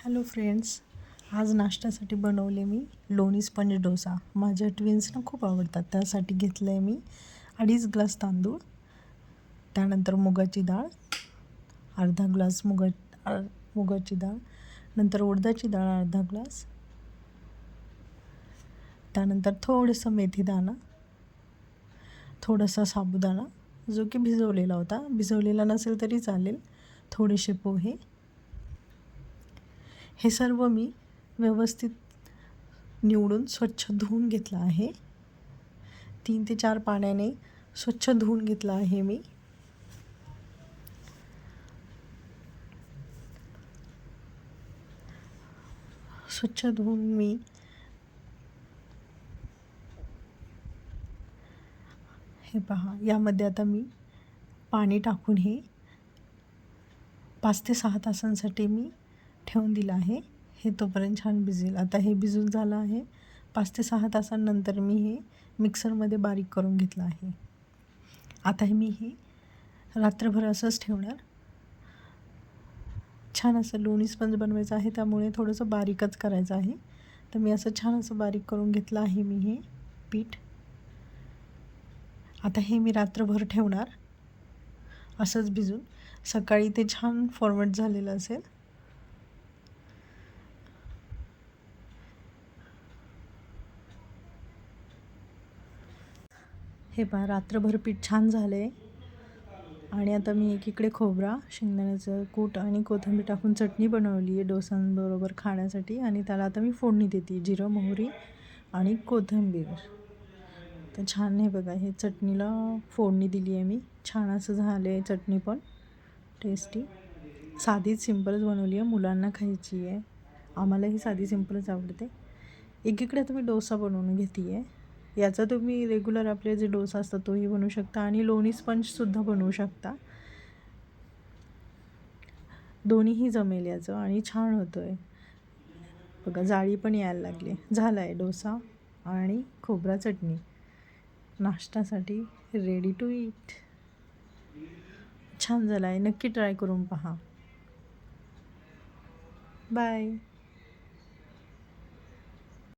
Hello friends, आज नाश्त्यासाठी बनवले मी लोणी स्पंज डोसा. माझ्या ट्विन्सना खूप आवडतात. त्यासाठी घेतलं आहे मी 2.5 ग्लास तांदूळ, त्यानंतर मुगाची डाळ, अर्धा ग्लास मुगाची डाळ, नंतर उडदाची डाळ अर्धा ग्लास, त्यानंतर थोडंसं मेथीदाणा, थोडासा साबुदाणा जो की भिजवलेला होता. भिजवलेला नसेल तरी चालेल. थोडेसे पोहे. हे सर्व मी व्यवस्थित निवडून स्वच्छ धुवून घेतलं आहे. 3 ते 4 पाण्याने स्वच्छ धुवून घेतलं आहे मी. स्वच्छ धुवून मी हे पहा, यामध्ये आता मी पाणी टाकून हे 5 ते 6 तासांसाठी मी ठेवून दिलं आहे. हे तोपर्यंत छान भिजेल. आता हे भिजून झालं आहे. 5 ते 6 तासांनंतर मी हे मिक्सरमध्ये बारीक करून घेतलं आहे. आता हे रात्रभर असंच ठेवणार. छान असं लोणी स्पंज बनवायचं आहे, त्यामुळे थोडंसं बारीकच करायचं आहे. तर मी असं छान असं बारीक करून घेतलं आहे मी हे पीठ. आता हे मी रात्रभर ठेवणार असंच भिजून. सकाळी ते छान फॉर्मेट झालेलं असेल. हे पहा, रात्रभर पीठ छान झालं आहे. आणि आता मी एकीकडे खोबरा, शेंगदाण्याचं कूट आणि कोथिंबीर टाकून चटणी बनवली आहे डोसांबरोबर खाण्यासाठी. आणि त्याला आता मी फोडणी देते, जिरं, मोहरी आणि कोथिंबीर. तर छान हे बघा, हे चटणीला फोडणी दिली आहे मी. छान असं झालं आहे चटणी पण टेस्टी. साधीच सिंपलच बनवली आहे, मुलांना खायची आहे. आम्हालाही साधी सिंपलच आवडते. एकीकडे आता मी डोसा बनवून घेते आहे. याचा तुम्ही रेग्युलर आपले जे डोसा असतात तोही बनवू शकता आणि लोणी स्पंजसुद्धा बनवू शकता. दोन्हीही जमेल याचं आणि छान होतं आहे. बघा, जाळी पण यायला लागली. झाला आहे डोसा आणि खोबरा चटणी नाश्त्यासाठी रेडी टू ईट. छान झाला आहे. नक्की ट्राय करून पहा. बाय.